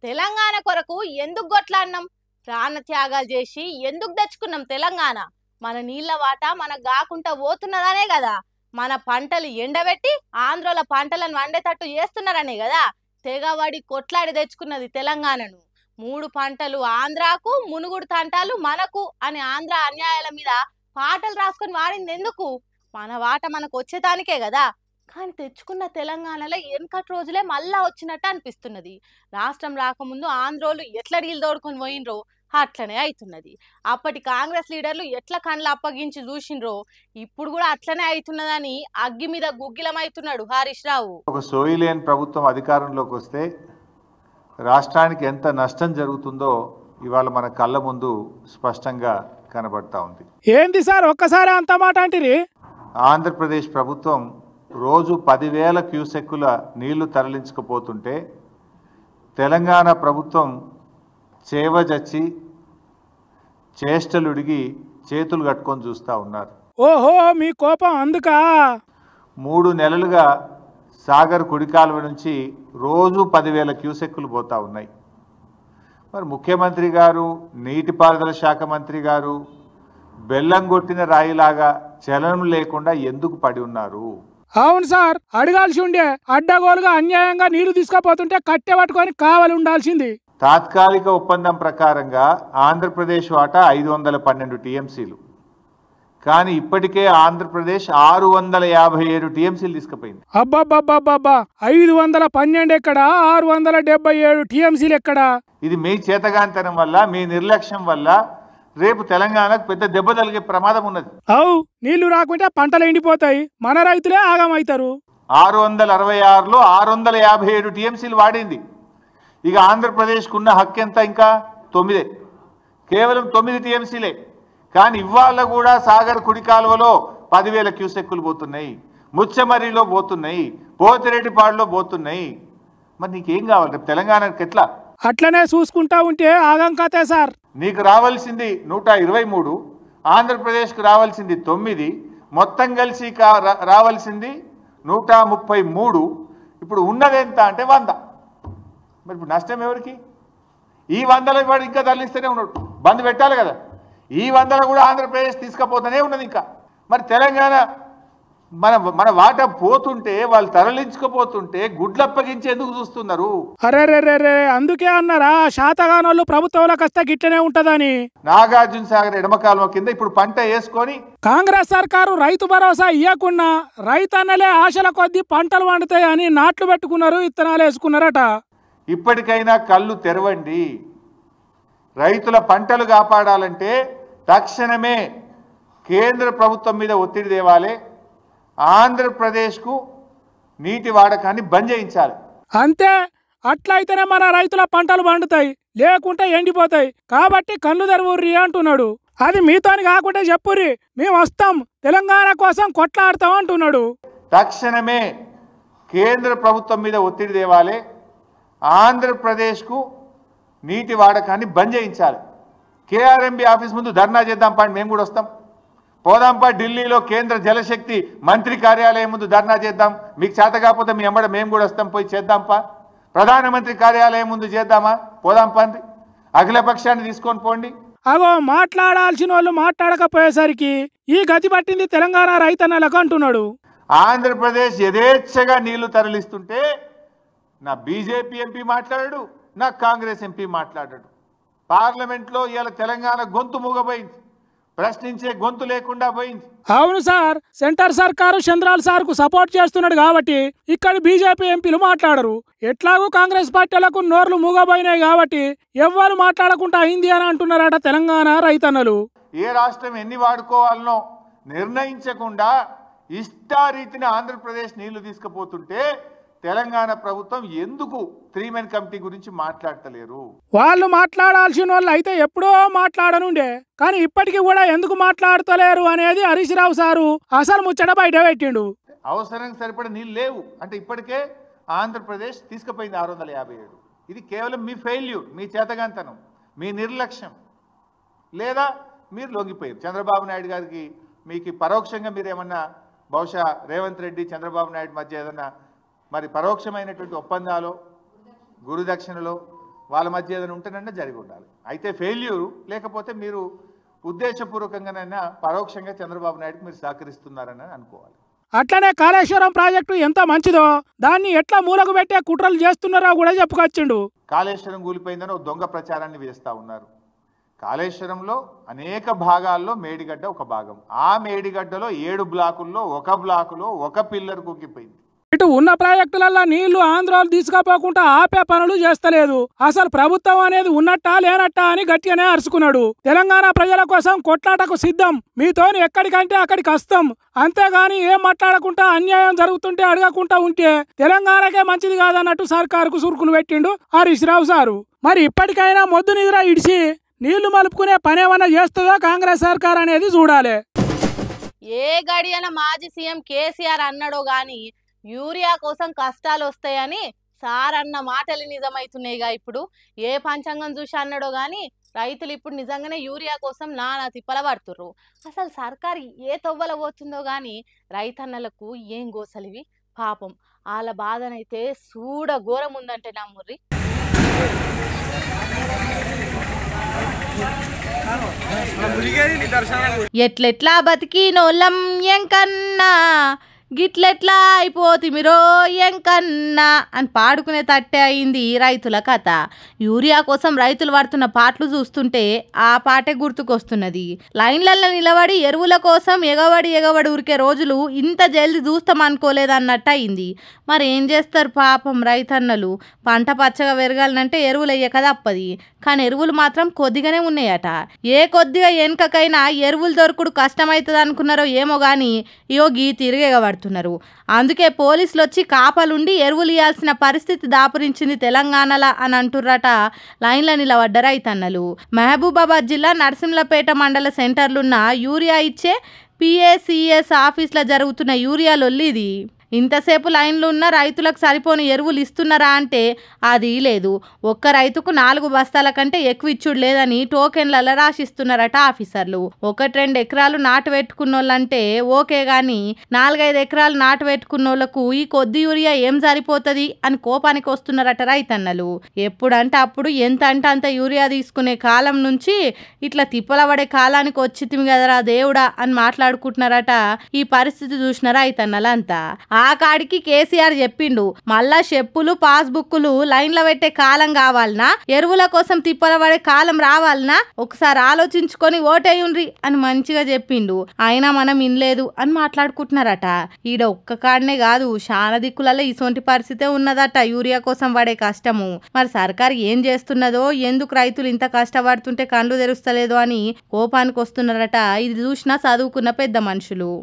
తెలంగాణ కొరకు ఎందుకు కొట్లాడినాం? ప్రాణ త్యాగాలు చేసి ఎందుకు తెచ్చుకున్నాం తెలంగాణ? మన నీళ్ళ వాటా మనకు గాకుండా పోతున్నదనే కదా. మన పంటలు ఎండబెట్టి ఆంధ్రాల పంటలను వండేటట్టు చేస్తున్నారనే కదా తెగవాడి కొట్లాడి తెచ్చుకున్నది తెలంగాణను. 3 పంటలు ఆంధ్రాకు, మునుగుడు తంటాలు మనకు అని ఆంధ్ర అన్యాయాల మీద పాటలు రాసుకొని వాడింది ఎందుకు? మన వాట మనకు వచ్చేదానికే కదా. కానీ తెచ్చుకున్న తెలంగాణలో వెనకటి రోజులే మళ్ళా వచ్చినట్టు అనిపిస్తున్నది. రాష్ట్రం రాకముందు ఆంధ్రోలు ఎట్లా డీలు తోడుకొని పోయినరో అట్లనే అవుతున్నది. అప్పటి కాంగ్రెస్ లీడర్లు ఎట్లా కండ్లు అప్పగించి చూసిండ్రో ఇప్పుడు కూడా అట్లనే అవుతున్నదని అగ్గి మీద గుగ్గిలమవుతున్నాడు హరీష్ రావు. ఒక సోయిలేని ప్రభుత్వం అధికారంలోకి వస్తే రాష్ట్రానికి ఎంత నష్టం జరుగుతుందో ఇవాళ మన కళ్ళ ముందు స్పష్టంగా కనబడతా ఉంది. ఏంది సార్ ఒక్కసారి అంత మాట అంటిరి? ఆంధ్రప్రదేశ్ ప్రభుత్వం రోజు 10,000 క్యూసెక్కుల నీళ్లు తరలించకపోతుంటే తెలంగాణ ప్రభుత్వం చేవజచ్చి చేష్టలుడిగి చేతులు కట్టుకొని చూస్తూ ఉన్నారు. ఓహో, మీ కోపం అందుకా? 3 నెలలుగా సాగర్ కుడికాలువ నుంచి రోజు 10,000 క్యూసెక్కులు పోతూ ఉన్నాయి. మరి ముఖ్యమంత్రి గారు, నీటిపారుదల శాఖ మంత్రి గారు బెల్లం కొట్టిన రాయిలాగా చలనం లేకుండా ఎందుకు పడి ఉన్నారు? అవును సార్, అడగాల్సి ఉండే. అడ్డగోలుగా అన్యాయంగా నీళ్లు తీసుకుపోతుంటే కట్టె పట్టుకొని కావాలి ఉండాల్సింది. తాత్కాలిక ఒప్పందం ప్రకారంగా ఆంధ్రప్రదేశ్ వాటా 512 టీఎంసీలు, కానీ ఇప్పటికే ఆంధ్రప్రదేశ్ 657 టీఎంసీలు తీసుకుపోయింది. అబ్బబ్బబ్బబ్బబ్బా, 512 ఎక్కడా, 677 టీఎంసీలు ఎక్కడా? ఇది మీ చేతగాంతనం వల్ల, మీ నిర్లక్ష్యం వల్ల రేపు తెలంగాణకు పెద్ద దెబ్బ తగిలే ప్రమాదం ఉన్నది. అవు, నీళ్లు రాకుంటే పంటలు ఎండిపోతాయి, మన రైతులే ఆగమవుతారు. 666లో 657 టీఎంసీలు వాడింది. ఇక ఆంధ్రప్రదేశ్కు ఉన్న హక్కు ఎంత? ఇంకా 9, కేవలం 9 టీఎంసీలే. కానీ ఇవాళ కూడా సాగర్ కుడి కాలువలో 10,000 క్యూసెక్కులు పోతున్నాయి, ముచ్చమరిలో పోతున్నాయి, పోతిరెడ్డిపాడులో పోతున్నాయి. మరి నీకేం కావాలి రేపు తెలంగాణకి? ఎట్లా? అట్లనే చూసుకుంటా ఉంటే ఆగం కథే సార్. నీకు రావాల్సింది 123, ఆంధ్రప్రదేశ్కు రావాల్సింది 9, మొత్తం కలిసి రావాల్సింది 133. ఇప్పుడు ఉన్నది ఎంత అంటే 100. మరి ఇప్పుడు నష్టం ఎవరికి? ఈ 100లో వాడు ఇంకా తరలిస్తూనే ఉన్నాడు, బంద్ పెట్టాలి కదా. ఈ 100లో కూడా ఆంధ్రప్రదేశ్ తీసుకుపోతూనే ఉన్నది ఇంకా. మరి తెలంగాణ మన వాట పోతుంటే, వాళ్ళు తరలించుకుపోతుంటే గుడ్లప్పగించి ఎందుకు చూస్తున్నారు? అరే, అందుకే అన్నారా శాతగానోళ్ళు ప్రభుత్వంలోకి వస్తే గిట్లనే ఉంటదని. నాగార్జున సాగర్ ఎడమకాలం కింద ఇప్పుడు పంట వేసుకొని కాంగ్రెస్ సర్కారు రైతు భరోసా ఇవ్వకుండా రైతన్నలే ఆశల కొద్దీ పంటలు వండుతాయని నాట్లు పెట్టుకున్నారు, ఇత్తనాలు వేసుకున్నారట. ఇప్పటికైనా కళ్ళు తెరవండి. రైతుల పంటలు కాపాడాలంటే తక్షణమే కేంద్ర ప్రభుత్వం మీద ఒత్తిడి తేవాలి. ఆంధ్రప్రదేశ్కు నీటి వాడకాన్ని బంద్ చేయించాలి. అంతే, అట్లయితేనే మన రైతుల పంటలు పండుతాయి, లేకుంటే ఎండిపోతాయి. కాబట్టి కళ్ళు తెరవుర్రి అంటున్నాడు. అది మీతోని కాకుండా చెప్పుర్రి, మేము వస్తాం, తెలంగాణ కోసం కొట్లాడతాం అంటున్నాడు. తక్షణమే కేంద్ర ప్రభుత్వం మీద ఒత్తిడి తేవాలి. ఆంధ్రప్రదేశ్కు నీటి వాడకాన్ని బంద్ చేయించాలి. కేఆర్ఎంబి ఆఫీస్ ముందు ధర్నా చేద్దాం పండి, మేము కూడా వస్తాం. పోదాంపా ఢిల్లీలో కేంద్ర జలశక్తి మంత్రి కార్యాలయం ముందు ధర్నా చేద్దాం. మీకు చేత కాకపోతే మీ అమ్మడ మేము కూడా వస్తాం, పోయి చేద్దాంపా. ప్రధానమంత్రి కార్యాలయం ముందు చేద్దామా? పోదాంపా అండి, అఖిలపక్షాన్ని తీసుకొని పోండి. అగో, మాట్లాడాల్సిన వాళ్ళు మాట్లాడకపోయేసరికి ఈ గతి పట్టింది తెలంగాణ రైతన్నలకు అంటున్నాడు. ఆంధ్రప్రదేశ్ యథేచ్ఛగా నీళ్లు తరలిస్తుంటే నా బీజేపీ ఎంపీ మాట్లాడాడు, నా కాంగ్రెస్ ఎంపీ మాట్లాడాడు. పార్లమెంట్లో ఇవాళ తెలంగాణ గొంతు మూగపోయింది, ప్రశ్నించే గొంతు లేకుండా పోయింది. అవును సార్, సెంటర్ సర్కారు చంద్రాల సార్కు సపోర్ట్ చేస్తున్నాడు కాబట్టి ఇక్కడ బీజేపీ ఎంపీలు మాట్లాడరు. ఎట్లాగూ కాంగ్రెస్ పార్టీలకు నోర్లు మూగపోయినాయి కాబట్టి ఎవ్వరు మాట్లాడకుండా అయింది అని అంటున్నారట తెలంగాణ రైతన్నలు. ఏ రాష్ట్రం ఎన్ని వాడుకోవాలనో నిర్ణయించకుండా ఇష్టారీతిని ఆంధ్రప్రదేశ్ నీళ్లు తీసుకుపోతుంటే తెలంగాణ ప్రభుత్వం ఎందుకు 3 మెన్ కమిటీ గురించి మాట్లాడతలేరు? వాళ్ళు మాట్లాడాల్సిన వాళ్ళు అయితే ఎప్పుడో మాట్లాడనుండే, కానీ ఇప్పటికీ కూడా ఎందుకు మాట్లాడతలేరు అనేది హరీష్ రావు సారు అసలు ముచ్చట బయట పెట్టిండు. అవసరానికి సరిపడ నీళ్ళు లేవు అంటే ఇప్పటికే ఆంధ్రప్రదేశ్ తీసుకుపోయింది 657. ఇది కేవలం మీ ఫెయిల్యూర్, మీ చేతగాంతనం, మీ నిర్లక్ష్యం, లేదా మీరు లొంగిపోయారు. చంద్రబాబు నాయుడు గారికి మీకు పరోక్షంగా మీరేమన్నా బహుశా రేవంత్ రెడ్డి చంద్రబాబు నాయుడు మధ్య ఏదన్నా మరి పరోక్షమైనటువంటి ఒప్పందాలు, గురుదక్షిణలో వాళ్ళ మధ్య ఏదైనా ఉంటేనన్నా జరిగి ఉండాలి. అయితే ఫెయిల్యూరు లేకపోతే మీరు ఉద్దేశపూర్వకంగానైనా పరోక్షంగా చంద్రబాబు నాయుడుకి మీరు సహకరిస్తున్నారని అనుకోవాలి. అట్లనే కాళేశ్వరం ప్రాజెక్టు ఎంత మంచిదో దాన్ని ఎట్లా మూలకు పెట్టే కుట్రలు చేస్తున్నారో కూడా చెప్పుకొచ్చిండు. కాళేశ్వరం కూలిపోయిందని ఒక దొంగ ప్రచారాన్ని వేస్తూ ఉన్నారు. కాళేశ్వరంలో అనేక భాగాల్లో మేడిగడ్డ ఒక భాగం. ఆ మేడిగడ్డలో 7 బ్లాకుల్లో ఒక బ్లాకులో ఒక పిల్లర్ కుక్కిపోయింది. ఇటు ఉన్న ప్రాజెక్టులల్లో నీళ్లు ఆంధ్రాలు తీసుకుపోకుండా ఆపే పనులు చేస్తలేదు. అసలు ప్రభుత్వం అనేది ఉన్నట్టా లేనట్టా అని గట్టిగానే అరుచుకున్నాడు. తెలంగాణ ప్రజల కోసం కొట్లాటకు సిద్ధం, మీతోని ఎక్కడికంటే అక్కడికి వస్తాం, అంతేగాని ఏం మాట్లాడకుండా అన్యాయం జరుగుతుంటే అడగకుండా ఉంటే తెలంగాణకే మంచిది కాదన్నట్టు సర్కారుకు సురుకులు పెట్టిండు హరీష్ రావు సారు. మరి ఇప్పటికైనా మొద్దు నిద్ర ఇడిచి నీళ్లు మలుపుకునే పనేమన్నా చేస్తుందో కాంగ్రెస్ సర్కార్ అనేది చూడాలి. ఏ గడియన మాజీ సీఎం కేసీఆర్ అన్నాడో గాని యూరియా కోసం కష్టాలు వస్తాయని సార్ అన్న మాటలు నిజమైతున్నాయిగా. ఇప్పుడు ఏ పంచాంగం చూసి అన్నాడో గాని రైతులు ఇప్పుడు నిజంగానే యూరియా కోసం నానా తిప్పల పడుతుర్రు. అసలు సర్కారు ఏ తొవ్వల పోతుందో గాని రైతన్నలకు ఏం గోసలివి పాపం. వాళ్ళ బాధనైతే చూడ ఘోరం ఉందంటే నమ్ముర్రి. ఎట్లెట్లా బతికినోళ్ళం ఎంకన్నా గిట్లెట్లా అయిపోతిమిరో ఎంకన్నా అని పాడుకునే తట్టే అయింది రైతుల కథ. యూరియా కోసం రైతులు పడుతున్న పాటలు చూస్తుంటే ఆ పాటే గుర్తుకొస్తున్నది. లైన్లలో నిలబడి ఎరువుల కోసం ఎగబడి ఉరికే రోజులు ఇంత జల్ది చూస్తాం అనుకోలేదన్నట్టు అయింది. మరి ఏం చేస్తారు పాపం రైతన్నలు. పంట పచ్చగా పెరగాలంటే ఎరువులు వేయక తప్పది. కానీ ఎరువులు మాత్రం కొద్దిగానే ఉన్నాయట. ఏ కొద్దిగా వెనుకకైనా ఎరువులు దొరకడు కష్టమవుతుంది అనుకున్నారో ఏమో కానీ యోగి తిరిగేగబడుతున్నారు. అందుకే పోలీసులు వచ్చి కాపలుండి ఎరువులు ఇవ్వాల్సిన పరిస్థితి దాపురించింది తెలంగాణలో అని అంటుర్రట లైన్ల నిలబడ్డ రైతన్నలు. మహబూబాబాద్ జిల్లా నరసింహపేట మండల సెంటర్లున్న యూరియా ఇచ్చే PACS ఆఫీస్లో జరుగుతున్న యూరియా లొల్లిది. ఇంతసేపు లైన్లు ఉన్న రైతులకు సరిపోని ఎరువులు ఇస్తున్నారా అంటే అది లేదు. ఒక్క రైతుకు 4 బస్తాల కంటే ఎక్కువ ఇచ్చుడు లేదని టోకెన్లలో రాసిస్తున్నారట ఆఫీసర్లు. 1-2 ఎకరాలు నాటు పెట్టుకున్నోళ్ళంటే ఓకే గాని 4-5 ఎకరాలు నాటు పెట్టుకున్నోళ్లకు ఈ కొద్ది యూరియా ఏం సరిపోతుంది అని కోపానికి వస్తున్నారట రైతన్నలు. ఎప్పుడంటే అప్పుడు ఎంత అంటే అంత యూరియా తీసుకునే కాలం నుంచి ఇట్లా తిప్పల పడే కాలానికి వచ్చితిమి కదరా దేవుడా అని మాట్లాడుకుంటున్నారట. ఈ పరిస్థితి చూసిన రైతన్నలంతా ఆ కాడికి కేసీఆర్ చెప్పిండు, మళ్ళా చెప్పులు పాస్బుక్లు లైన్లో పెట్టే కాలం కావాలనా, ఎరువుల కోసం తిప్పల పడే కాలం రావాలనా, ఒకసారి ఆలోచించుకొని ఓటేయుండ్రి అని మంచిగా చెప్పిండు. అయినా మనం ఇనలేదు అని మాట్లాడుకుంటున్నారట. ఈడ ఒక్క కాడనే కాదు చాలా దిక్కులలో ఇసొంటి పరిస్థితే ఉన్నదట యూరియా కోసం పడే కష్టము. మరి సర్కారు ఏం చేస్తున్నదో, ఎందుకు రైతులు ఇంత కష్టపడుతుంటే కళ్ళు తెరుస్తలేదో అని కోపానికి వస్తున్నారట ఇది చూసినా చదువుకున్న పెద్ద మనుషులు.